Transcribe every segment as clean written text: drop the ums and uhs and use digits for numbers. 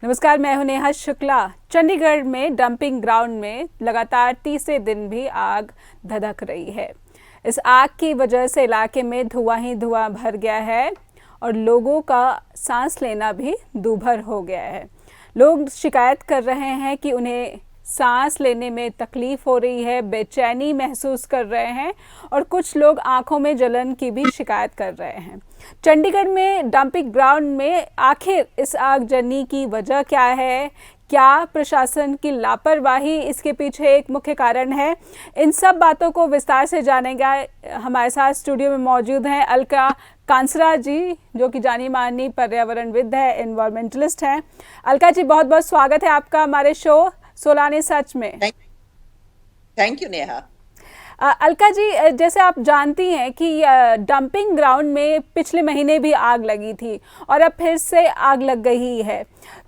नमस्कार, मैं हूं नेहा शुक्ला। चंडीगढ़ में डंपिंग ग्राउंड में लगातार तीसरे दिन भी आग धधक रही है। इस आग की वजह से इलाके में धुआं ही धुआं भर गया है और लोगों का सांस लेना भी दूभर हो गया है। लोग शिकायत कर रहे हैं कि उन्हें सांस लेने में तकलीफ हो रही है, बेचैनी महसूस कर रहे हैं और कुछ लोग आंखों में जलन की भी शिकायत कर रहे हैं। चंडीगढ़ में डंपिंग ग्राउंड में आखिर इस आगजनी की वजह क्या है? क्या प्रशासन की लापरवाही इसके पीछे एक मुख्य कारण है? इन सब बातों को विस्तार से जानेगा। हमारे साथ स्टूडियो में मौजूद हैं अलका कांसरा जी, जो कि जानी मानी पर्यावरणविद है, एनवायरमेंटलिस्ट हैं। अलका जी, बहुत बहुत स्वागत है आपका हमारे शो सोलाने सच में। Thank you Neha. अलका जी, जैसे आप जानती हैं कि डंपिंग ग्राउंड में पिछले महीने भी आग लगी थी और अब फिर से आग लग गई है,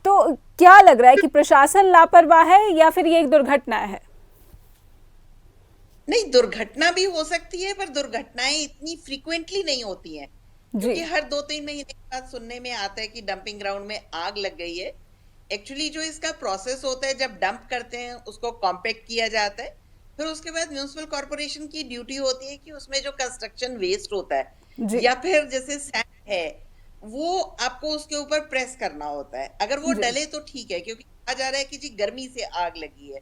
तो क्या लग रहा है कि प्रशासन लापरवाह है या फिर ये एक दुर्घटना है? नहीं, दुर्घटना भी हो सकती है, पर दुर्घटनाएं इतनी फ्रीक्वेंटली नहीं होती हैं, क्योंकि हर 2-3 महीने के बाद सुनने में आता है कि डंपिंग ग्राउंड में आग लग गई है। एक्चुअली जो इसका प्रोसेस होता है, जब डंप करते हैं उसको कॉम्पैक्ट किया जाता है, फिर उसके बाद म्युनिसिपल कॉर्पोरेशन की ड्यूटी होती है कि उसमें जो कंस्ट्रक्शन वेस्ट होता है या फिर जैसे सैंड है, वो आपको उसके ऊपर प्रेस करना होता है। अगर वो डले तो ठीक है, क्योंकि कहा जा रहा है कि जी गर्मी से आग लगी है,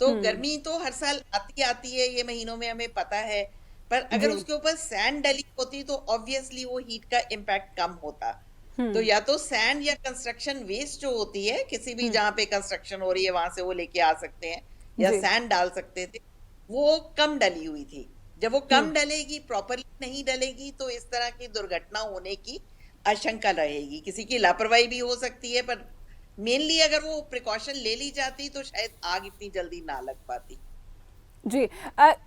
तो गर्मी तो हर साल आती आती है, ये महीनों में हमें पता है, पर अगर उसके ऊपर सैंड डली होती तो ऑब्वियसली वो हीट का इम्पैक्ट कम होता। तो या तो सैंड या कंस्ट्रक्शन वेस्ट जो होती है, किसी भी जहां पे कंस्ट्रक्शन हो रही है वहां से वो लेके आ सकते हैं या सैंड डाल सकते थे, वो कम डली हुई थी। जब वो कम डलेगी, प्रॉपरली नहीं डलेगी, तो इस तरह की दुर्घटना होने की आशंका रहेगी। किसी की लापरवाही भी हो सकती है, पर मेनली अगर वो प्रिकॉशन ले ली जाती तो शायद आग इतनी जल्दी ना लग पाती। जी,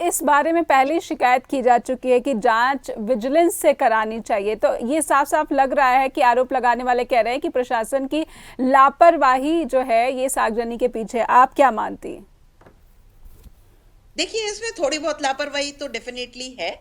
इस बारे में पहले ही शिकायत की जा चुकी है कि जांच विजिलेंस से करानी चाहिए, तो ये साफ साफ लग रहा है कि आरोप लगाने वाले कह रहे हैं कि प्रशासन की लापरवाही जो है ये आगजनी के पीछे। आप क्या मानती हैं? देखिए, इसमें थोड़ी बहुत लापरवाही तो डेफिनेटली है।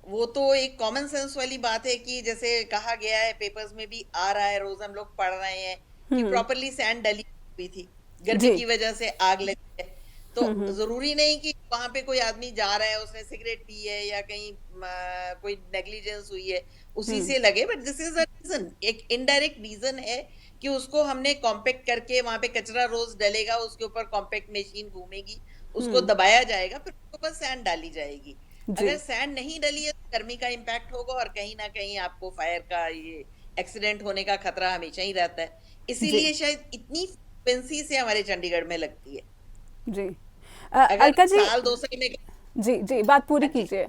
वो तो एक कॉमन सेंस वाली बात है कि जैसे कहा गया है, पेपर्स में भी आ रहा है, रोज हम लोग पढ़ रहे हैं कि प्रॉपरली सैंड डली हुई थी, गर्मी की वजह से आग लगी है। तो जरूरी नहीं कि वहां पे कोई आदमी जा रहा है, उसने सिगरेट पी है या कहीं कोई नेग्लिजेंस हुई है, उसी से लगे। But this is a reason, एक इनडायरेक्ट रीजन है कि उसको हमने कॉम्पैक्ट करके, वहां पे कचरा रोज डलेगा, उसके ऊपर कॉम्पैक्ट मशीन घूमेगी, उसको दबाया जाएगा, फिर उसके ऊपर सैंड डाली जाएगी। अगर सैंड नहीं डली है तो गर्मी का इम्पैक्ट होगा और कहीं ना कहीं आपको फायर का, ये एक्सीडेंट होने का खतरा हमेशा ही रहता है। इसीलिए शायद इतनी फ्रीक्वेंसी से हमारे चंडीगढ़ में लगती है। जी, अगर अलका जी, साल 2 साल में, जी जी, बात पूरी हाँ जी, कीजिए।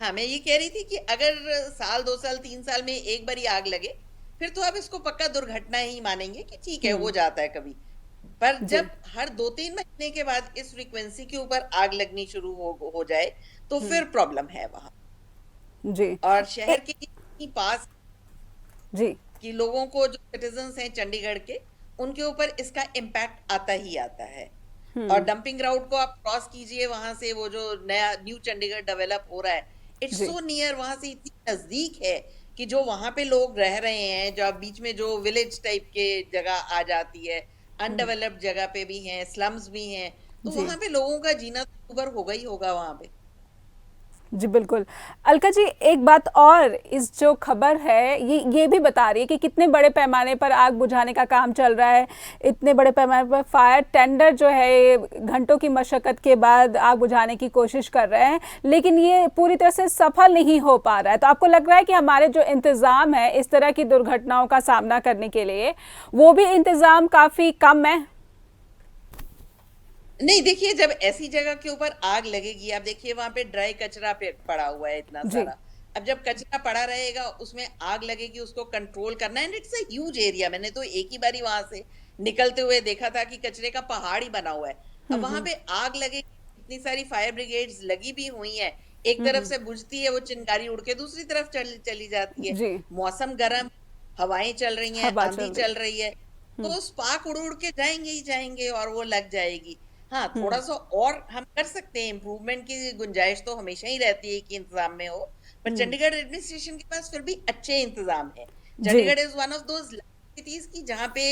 हाँ, मैं ये कह रही थी कि अगर साल 2 साल 3 साल में एक बार ही आग लगे, फिर तो आप इसको पक्का दुर्घटना ही मानेंगे कि ठीक है, हो जाता है कभी। पर जी जब हर 2-3 महीने के बाद इस फ्रीक्वेंसी के ऊपर आग लगनी शुरू हो जाए, तो फिर प्रॉब्लम है वहां। जी और ए, शहर के इतनी पास जी कि लोगों को, जो सिटीजन्स हैं चंडीगढ़ के, उनके ऊपर इसका इम्पैक्ट आता ही आता है। और डंपिंग ग्राउंड को आप क्रॉस कीजिए, वहां से वो जो नया न्यू चंडीगढ़ डेवलप हो रहा है, इट्स जी सो नियर, वहां से इतनी नजदीक है कि जो वहां पे लोग रह रहे हैं, जो बीच में जो विलेज टाइप के जगह आ जाती है, अनडेवलप्ड जगह पे भी हैं, स्लम्स भी हैं, तो जी वहां पे लोगों का जीना तो दूभर होगा ही होगा वहां पे। जी बिल्कुल। अलका जी, एक बात और, इस जो खबर है ये भी बता रही है कि कितने बड़े पैमाने पर आग बुझाने का काम चल रहा है। इतने बड़े पैमाने पर फायर टेंडर जो है ये घंटों की मशक्कत के बाद आग बुझाने की कोशिश कर रहे हैं, लेकिन ये पूरी तरह से सफल नहीं हो पा रहा है। तो आपको लग रहा है कि हमारे जो इंतज़ाम है इस तरह की दुर्घटनाओं का सामना करने के लिए, वो भी इंतज़ाम काफ़ी कम है? नहीं, देखिए, जब ऐसी जगह के ऊपर आग लगेगी, आप देखिए वहां पे ड्राई कचरा पे पड़ा हुआ है इतना जी सारा। अब जब कचरा पड़ा रहेगा, उसमें आग लगेगी, उसको कंट्रोल करना, and it's a huge area. मैंने तो एक ही बारी वहां से निकलते हुए देखा था कि कचरे का पहाड़ ही बना हुआ है। अब वहां पे आग लगेगी, इतनी सारी फायर ब्रिगेड्स लगी भी हुई है, एक तरफ से बुझती है वो चिंगारी, उड़ के दूसरी तरफ चली जाती है। जी मौसम गर्म, हवाएं चल रही हैं, हवा आंधी चल रही। चल रही है, तो स्पार्क उड़ उड़ के जाएंगे ही जाएंगे और वो लग जाएगी। हाँ, थोड़ा सा और हम कर सकते हैं, इम्प्रूवमेंट की गुंजाइश तो हमेशा ही रहती है कि इंतजाम में हो, पर चंडीगढ़ एडमिनिस्ट्रेशन के पास फिर भी अच्छे इंतजाम है। जी Chandigarh is one of those cities की जहाँ पे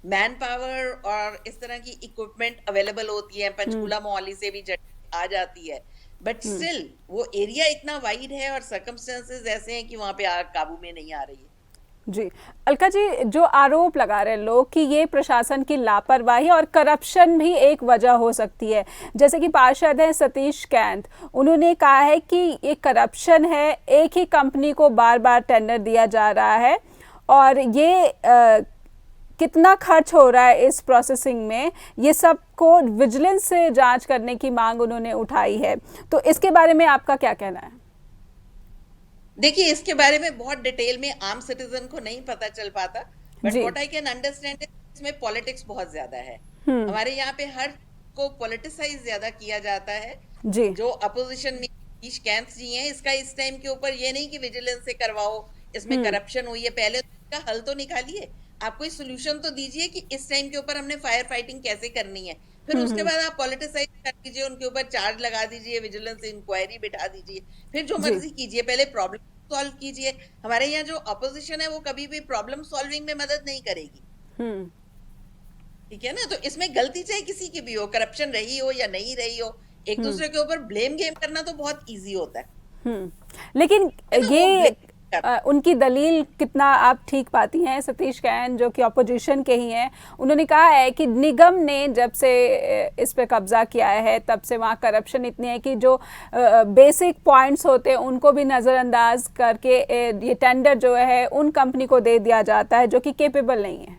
मैन पावर और इस तरह की इक्विपमेंट अवेलेबल होती है, पंचकूला मोहाली से भी आ जाती है, बट स्टिल वो एरिया इतना वाइड है और सर्कमस्टेंसेस ऐसे हैं कि वहां पे आग काबू में नहीं आ रही है। जी, अलका जी, जो आरोप लगा रहे हैं लोग कि ये प्रशासन की लापरवाही और करप्शन भी एक वजह हो सकती है, जैसे कि पार्षद हैं सतीश कैंत, उन्होंने कहा है कि ये करप्शन है, एक ही कंपनी को बार बार टेंडर दिया जा रहा है और ये कितना खर्च हो रहा है इस प्रोसेसिंग में, ये सब को विजिलेंस से जांच करने की मांग उन्होंने उठाई है। तो इसके बारे में आपका क्या कहना है? देखिए, इसके बारे में बहुत डिटेल में आम सिटीजन को नहीं पता चल पाता, but what I can understand इसमें पॉलिटिक्स बहुत ज्यादा है। हमारे यहाँ पे हर को पॉलिटिसाइज ज्यादा किया जाता है जी। जो अपोजिशन में सतीश कैंत जी हैं, इसका इस टाइम के ऊपर ये नहीं कि विजिलेंस से करवाओ, इसमें करप्शन हुई है, पहले तो इसका हल तो निकालिए, आप कोई सोल्यूशन तो दीजिए कि इस टाइम के ऊपर हमने फायर फाइटिंग कैसे करनी है, फिर उसके बाद आप पॉलिटिसाइज कर दीजिए, उनके ऊपर चार्ज लगा दीजिए, विजिलेंस इंक्वायरी बिठा दीजिए, फिर जो मर्जी कीजिए, पहले प्रॉब्लम सॉल्व कीजिए। हमारे यहाँ जो अपोजिशन है वो कभी भी प्रॉब्लम सॉल्विंग में मदद नहीं करेगी, ठीक है ना। तो इसमें गलती चाहे किसी की भी हो, करप्शन रही हो या नहीं रही हो, एक दूसरे के ऊपर ब्लेम गेम करना तो बहुत इजी होता है। लेकिन ये उनकी दलील कितना आप ठीक पाती हैं? सतीश कैंत जो कि ऑपोजिशन के ही हैं, उन्होंने कहा है कि निगम ने जब से इस पे कब्जा किया है तब से वहाँ करप्शन इतनी है कि जो बेसिक पॉइंट्स होते हैं उनको भी नज़रअंदाज करके ये टेंडर जो है उन कंपनी को दे दिया जाता है जो कि कैपेबल नहीं है।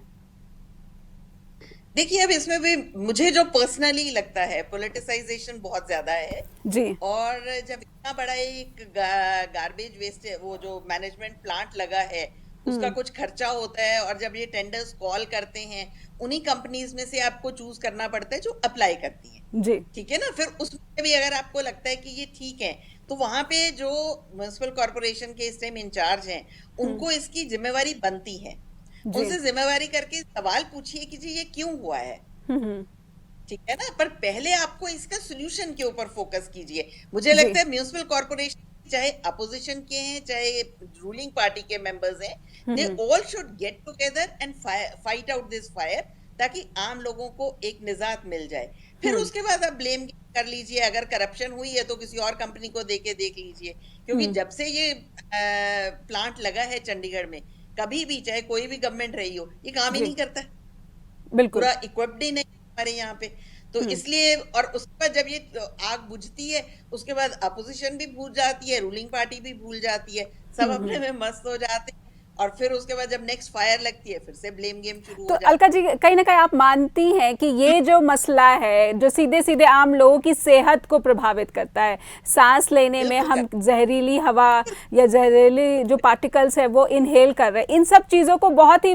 देखिए, अब इसमें भी मुझे जो पर्सनली लगता है पॉलिटिसाइजेशन बहुत ज्यादा है जी। और जब इतना बड़ा एक गार्बेज वेस्ट वो जो मैनेजमेंट प्लांट लगा है उसका कुछ खर्चा होता है, और जब ये टेंडर्स कॉल करते हैं उन्हीं कंपनीज में से आपको चूज करना पड़ता है जो अप्लाई करती है जी, ठीक है ना। फिर उसमें भी अगर आपको लगता है कि ये ठीक है तो वहां पे जो म्युनिसिपल कॉर्पोरेशन के इस टाइम इंचार्ज हैं उनको इसकी जिम्मेवारी बनती है, उनसे जिम्मेवारी करके सवाल पूछिए कि जी ये क्यों हुआ है, ठीक है ना। पर पहले आपको इसका सोल्यूशन के ऊपर फोकस कीजिए। मुझे लगता है म्युनिसिपल कॉर्पोरेशन चाहे अपोजिशन के हैं चाहे रूलिंग पार्टी के मेंबर्स हैं, they all should get together and fight out this fire, ताकि आम लोगों को एक निजात मिल जाए। फिर उसके बाद आप ब्लेम कर लीजिए, अगर करप्शन हुई है तो किसी और कंपनी को देके देख लीजिए, क्योंकि जब से ये प्लांट लगा है चंडीगढ़ में, कभी भी चाहे कोई भी गवर्नमेंट रही हो, ये काम ही नहीं करता, बिल्कुल पूरा इक्विप्ड ही नहीं हमारे यहाँ पे। तो इसलिए, और उसके बाद जब ये आग बुझती है उसके बाद अपोजिशन भी भूल जाती है, रूलिंग पार्टी भी भूल जाती है, सब अपने में मस्त हो जाते हैं, और फिर उसके बाद जब नेक्स्ट फायर लगती है फिर से ब्लेम गेम शुरू हो जाता है। तो अलका जी, कहीं ना कहीं आप मानती हैं कि ये जो मसला है जो सीधे सीधे आम लोगों की सेहत को प्रभावित करता है, सांस लेने में हम जहरीली हवा या जहरीली जो पार्टिकल्स है वो इनहेल कर रहे हैं, इन सब चीज़ों को बहुत ही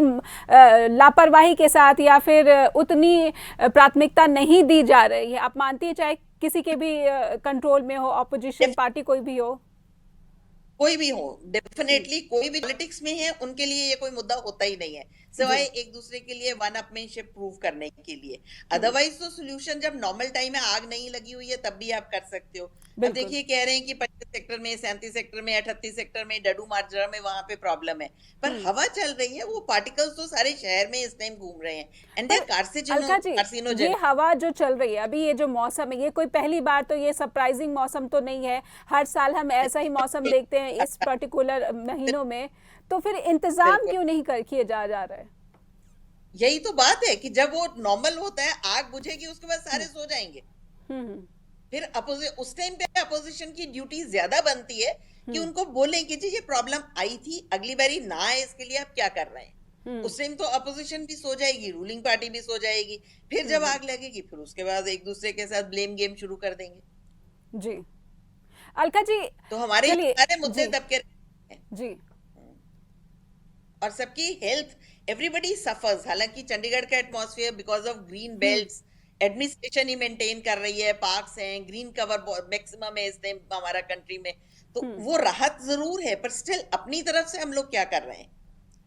लापरवाही के साथ या फिर उतनी प्राथमिकता नहीं दी जा रही है, आप मानती है? चाहे किसी के भी कंट्रोल में हो, ऑपोजिशन पार्टी कोई भी हो, डेफिनेटली कोई भी पॉलिटिक्स में है उनके लिए ये कोई मुद्दा होता ही नहीं है, सिवाय एक दूसरे के लिए वन अपमेनशिप प्रूव करने के लिए। अदरवाइज तो सोल्यूशन जब नॉर्मल टाइम में आग नहीं लगी हुई है तब भी आप कर सकते हो। अब देखिए, कह रहे हैं कि 25 सेक्टर में, 37 सेक्टर में, 38 सेक्टर में, डडू मार्जरा में वहां पे प्रॉब्लम है, पर हवा चल रही है, वो पार्टिकल्स तो सारे शहर में इस टाइम घूम रहे हैं, एंड दे कार्सिनोजेनिक। ये हवा जो चल रही है अभी, ये जो मौसम है, ये कोई पहली बार तो ये सरप्राइजिंग मौसम तो नहीं है, हर साल हम ऐसा ही मौसम देखते हैं इस पर्टिकुलर महीनों में, तो फिर इंतजाम क्यों नहीं किए जा रहा है? यही तो बात है कि जब वो नॉर्मल होता है, आग बुझेगी उसके बाद सारे सो जाएंगे, फिर उस टाइम पे अपोजिशन की ड्यूटी ज्यादा बनती है कि उनको बोले कि जी ये प्रॉब्लम आई थी, अगली बारी ना आए इसके लिए आप क्या कर रहे हैं। उस टाइम तो अपोजिशन भी सो जाएगी, रूलिंग पार्टी भी सो जाएगी, फिर जब आग लगेगी फिर उसके बाद एक दूसरे के साथ ब्लेम गेम शुरू कर देंगे जी। अलका जी, तो हमारे सारे मुद्दे तब के जी, और सबकी हेल्थ, एवरीबडी सफर्स। हालांकि चंडीगढ़ का atmosphere because of green belts, administration he maintain कर रही है, पार्क्स हैं, ग्रीन कवर मैक्सिमम है इस टाइम हमारा कंट्री में, तो वो राहत जरूर है, पर स्टिल अपनी तरफ से हम लोग क्या कर रहे हैं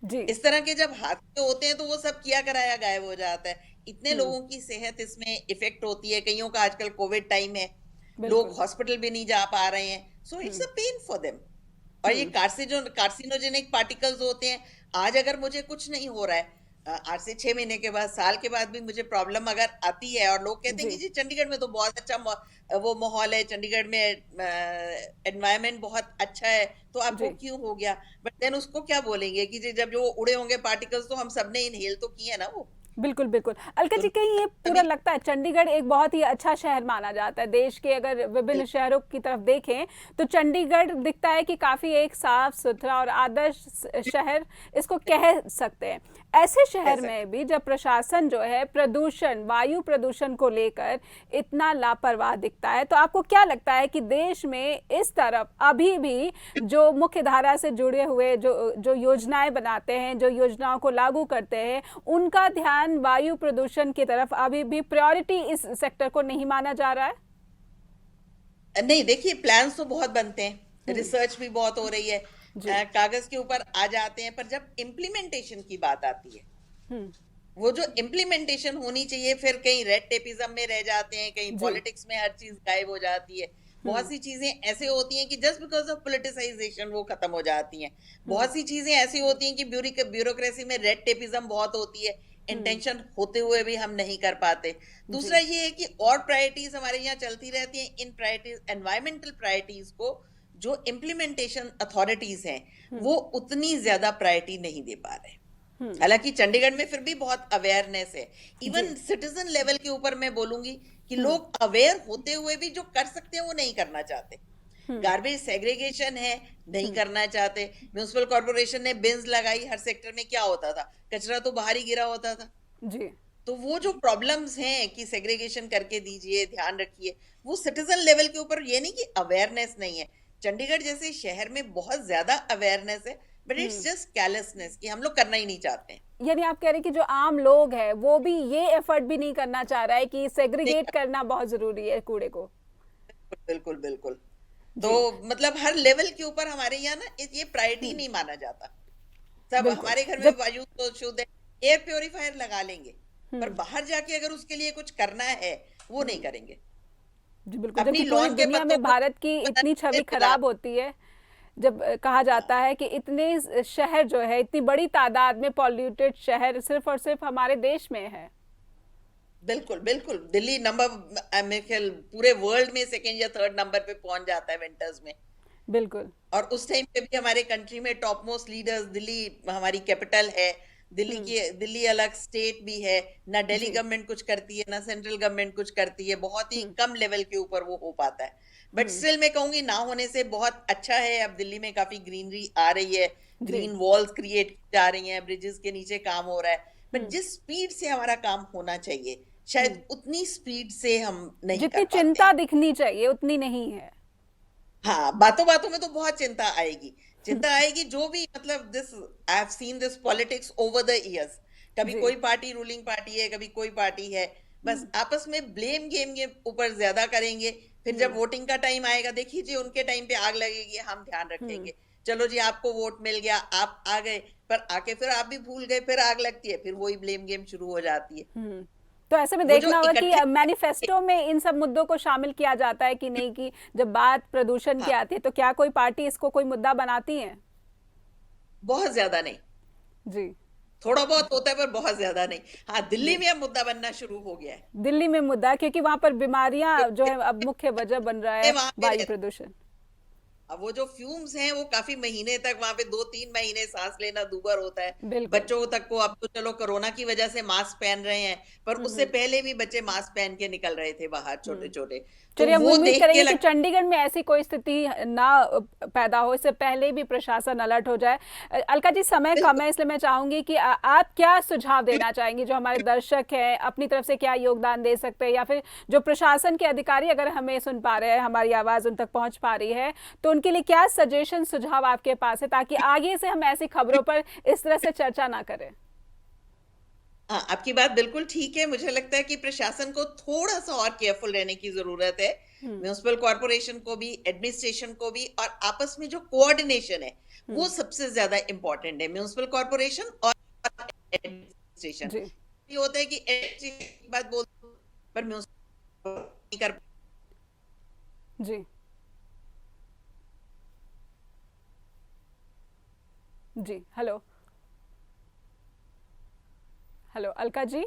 जी। इस तरह के जब हादसे होते हैं तो वो सब किया कराया गायब हो जाता है, इतने लोगों की सेहत इसमें इफेक्ट होती है, कईयों का आजकल कोविड टाइम है, लोग हॉस्पिटल भी नहीं जा पा रहे हैं, so it's a pain for them. और ये कार्सिनोजेनिक पार्टिकल्स होते हैं, आज अगर मुझे कुछ नहीं हो रहा है, 8 से 6 महीने के बाद, साल के बाद भी मुझे प्रॉब्लम अगर आती है और लोग कहते हैं जी। कि जी चंडीगढ़ में तो बहुत अच्छा वो माहौल है, चंडीगढ़ में एनवायरनमेंट बहुत अच्छा है, तो आपको जी। क्यों हो गया? बट देन उसको क्या बोलेंगे कि जी जब जो उड़े होंगे पार्टिकल्स तो हम सबने इनहेल तो किए ना वो। बिल्कुल, बिल्कुल। अलका तो जी, कहीं ये पूरा कभी लगता है चंडीगढ़ एक बहुत ही अच्छा शहर माना जाता है। देश के अगर विभिन्न शहरों की तरफ देखें, तो चंडीगढ़ दिखता है कि काफ़ी एक साफ-सुथरा और आदर्श शहर इसको कह सकते हैं। ऐसे कह शहर सकते में भी जब प्रशासन जो है प्रदूषण, वायु प्रदूषण को लेकर इतना लापरवाह दिखता है, तो आपको क्या लगता है कि देश में इस तरफ अभी भी जो मुख्य धारा से जुड़े हुए जो जो योजनाएँ बनाते हैं, जो योजनाओं को लागू करते हैं, उनका ध्यान वायु प्रदूषण की तरफ अभी भी प्रायोरिटी इस सेक्टर को नहीं माना जा रहा है? नहीं, देखिए प्लान्स तो बहुत बनते हैं, हुँ, रिसर्च भी बहुत हो रही है, जी। कागज के ऊपर आ जाते हैं, पर जब इम्प्लीमेंटेशन की बात आती है, हुँ, वो जो इम्प्लीमेंटेशन होनी चाहिए, फिर कहीं रेड टेपिज्म में रह जाते हैं, कहीं जी। पॉलिटिक्स में हर चीज गायब हो जाती है। बहुत हुँ, सी चीजें ऐसे होती हैं कि जस्ट बिकॉज ऑफ पोलिटिसाइजेशन वो खत्म हो जाती हैं। हुँ, बहुत सी चीजें ऐसी होती हैं कि ब्यूरोक्रेसी में रेड टेपिज्म बहुत होती है, हुँ, इंटेंशन होते हुए भी हम नहीं कर पाते। दूसरा जी। ये है कि और प्रायोरिटीज हमारे यहाँ चलती रहती हैं, इन प्रायोरिटीज एनवायरमेंटल प्रायोरिटीज को जो इम्प्लीमेंटेशन अथॉरिटीज हैं हुँ, वो उतनी ज्यादा प्रायोरिटी नहीं दे पा रहे। हुँ, हालांकि चंडीगढ़ में फिर भी बहुत अवेयरनेस है, जी। इवन सिटीजन लेवल के ऊपर मैं बोलूंगी कि हुँ, लोग अवेयर होते हुए भी जो कर सकते हैं वो नहीं करना चाहते। हुँ, गार्बेज सेग्रीगेशन है, नहीं हुँ, करना चाहते। म्यूनिसिपल कॉर्पोरेशन ने बिन्स लगाई, हर सेक्टर में क्या होता था, कचरा तो बाहर ही गिरा होता था। जी। तो वो जो प्रॉब्लम्स हैं कि सेग्रीगेशन करके दीजिए, ध्यान रखिए, वो सिटीजन लेवल के ऊपर, ये नहीं कि अवेयरनेस नहीं है। चंडीगढ़ जैसे शहर में बहुत ज्यादा अवेयरनेस है, बट इट्स हुँ, जस्ट कैलेसनेस कि हम लोग करना ही नहीं चाहते हैं। यानी आप कह रहे हैं कि जो आम लोग हैं, वो भी ये एफर्ट भी नहीं करना चाह रहा है कि नहीं सेग्रीगेट करते, करना बहुत ज़रूरी है कूड़े को। बिल्कुल बिल्कुल। तो जी, मतलब हर लेवल के ऊपर हमारे यहाँ ना ये प्रायोरिटी हुँ, नहीं माना जाता। सब बिल्कुल। हमारे घर में जब वायु तो शुद्ध है, एयर प्योरीफायर लगा लेंगे, पर हुँ, बाहर जाके अगर उसके लिए कुछ करना है वो नहीं हुँ। करेंगे। जी, बिल्कुल, अपनी जबकि पूरी लॉन के दुनिया पत्तों में को भारत की इतनी से छवि मिला। खराब होती है, जब कहा हाँ, जाता है कि इतने शहर जो है, इतनी बड़ी तादाद में पॉल्यूटेड शहर सिर्फ़ और सिर्फ़ हमारे देश में है। बिल्कुल बिल्कुल, दिल्ली नंबर मेरे ख्याल पूरे वर्ल्ड में सेकंड या थर्ड नंबर पे पहुंच जाता है विंटर्स में। बिल्कुल। और उस टाइम पे भी हमारे कंट्री में टॉप मोस्ट लीडर्स, दिल्ली हमारी कैपिटल है, हुँ, दिल्ली अलग स्टेट भी है, ना दिल्ली जी। गवर्नमेंट कुछ करती है ना सेंट्रल गवर्नमेंट कुछ करती है, बहुत ही हुँ, कम लेवल के ऊपर वो हो पाता है। बट हुँ, स्टिल मैं कहूंगी ना होने से बहुत अच्छा है, अब दिल्ली में काफी ग्रीनरी आ रही है, जी। ग्रीन वॉल्स क्रिएट की जा रही हैं, ब्रिजेस के नीचे काम हो रहा है। बट हुँ, जिस स्पीड से हमारा काम होना चाहिए, हुँ। शायद उतनी स्पीड से हम नहीं कर जितनी पाते चिंता हैं। दिखनी चाहिए, उतनी नहीं है। हाँ, बातों-बातों में तो बहुत चिंता आएगी। चिंता आएगी जो भी मतलब this I have seen this politics over the years. कभी जी। कोई पार्टी रूलिंग पार्टी है, कभी कोई पार्टी है। बस हुँ, आपस में ब्लेम गेम के ऊपर ज़्यादा करेंगे। फिर जब हुँ, वोटिंग का टाइम आएगा, देखिए जी उनके टाइम पे आग लगेगी, हम ध्यान हुँ, रखेंगे। चलो जी आपको वोट मिल गया, आप आ गए, पर आके फिर आप भी भूल गए, फिर आग लगती है, फिर वही ब्लेम गेम शुरू हो जाती है। हुँ। तो ऐसे में वो जो देखना होगा कि इकट्ठे मैनिफेस्टो में इन सब मुद्दों को शामिल किया जाता है कि नहीं, कि जब बात प्रदूषण की हाँ, आती है, तो क्या कोई पार्टी इसको कोई मुद्दा बनाती है? बहुत ज़्यादा नहीं। जी, थोड़ा बहुत होता है पर बहुत ज़्यादा नहीं। हाँ, दिल्ली जी। में अब मुद्दा बनना शुरू हो गया है। दिल्ली में मुद्दा है क्योंकि वहाँ पर बीमारियाँ जो है अब मुख्य वजह बन रहा है वहां पे वायु रहते, प्रदूषण। अब वो जो फ्यूम्स हैं वो काफी महीने तक वहां पे 2-3 महीने सांस लेना दूभर होता है। बिल्कुल। बच्चों तक को, अब तो चलो कोरोना की वजह से मास्क पहन रहे हैं, पर हुँ, उससे हुँ, पहले भी बच्चे मास्क पहन के निकल रहे थे बाहर, छोटे हुँ। छोटे। तो चलिए, हम वो उम्मीद देख के करेंगे कि लग चंडीगढ़ में ऐसी कोई स्थिति ना पैदा हो, इससे पहले भी प्रशासन अलर्ट हो जाए। अलका जी, समय कम बिल्कुल है, इसलिए मैं चाहूँगी कि आप क्या सुझाव देना चाहेंगी, जो हमारे दर्शक हैं, अपनी तरफ से क्या योगदान दे सकते हैं, या फिर जो प्रशासन के अधिकारी अगर हमें सुन पा रहे हैं, हमारी आवाज़ उन तक पहुँच पा रही है, तो उनके लिए क्या सजेशन, सुझाव आपके पास है, ताकि आगे से हम ऐसी खबरों पर इस तरह से चर्चा ना करें? हाँ, आपकी बात बिल्कुल ठीक है। मुझे लगता है कि प्रशासन को थोड़ा सा और केयरफुल रहने की जरूरत है। हुँ, म्युनिसिपल कॉर्पोरेशन को भी, एडमिनिस्ट्रेशन को भी, और आपस में जो कोऑर्डिनेशन है वो हुँ, सबसे ज्यादा इंपॉर्टेंट है। म्युनिसिपल कॉर्पोरेशन और एडमिनिस्ट्रेशन, जी, ये होता है कि एडमिनिस्ट्रेशन की बात बोल पर म्युनिसिपल नहीं कर। जी, जी, हेलो। हेलो अलका जी,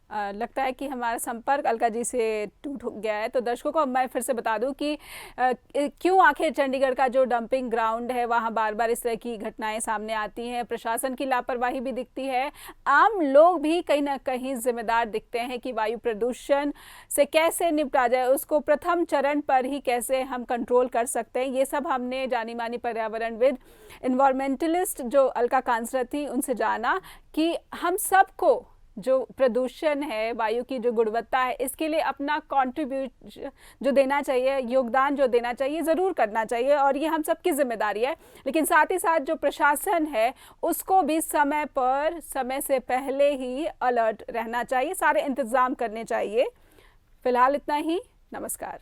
लगता है कि हमारा संपर्क अलका जी से टूट गया है। तो दर्शकों को अब मैं फिर से बता दूं कि क्यों आखिर चंडीगढ़ का जो डंपिंग ग्राउंड है वहां बार बार इस तरह की घटनाएं सामने आती हैं। प्रशासन की लापरवाही भी दिखती है, आम लोग भी कहीं ना कहीं जिम्मेदार दिखते हैं कि वायु प्रदूषण से कैसे निपटा जाए, उसको प्रथम चरण पर ही कैसे हम कंट्रोल कर सकते हैं। ये सब हमने जानी मानी पर्यावरणविद इन्वायरमेंटलिस्ट जो अलका कांसरा थी उनसे जाना कि हम सबको जो प्रदूषण है, वायु की जो गुणवत्ता है, इसके लिए अपना कंट्रीब्यूट जो देना चाहिए, योगदान जो देना चाहिए, ज़रूर करना चाहिए और ये हम सबकी जिम्मेदारी है। लेकिन साथ ही साथ जो प्रशासन है उसको भी समय पर, समय से पहले ही अलर्ट रहना चाहिए, सारे इंतज़ाम करने चाहिए। फिलहाल इतना ही, नमस्कार।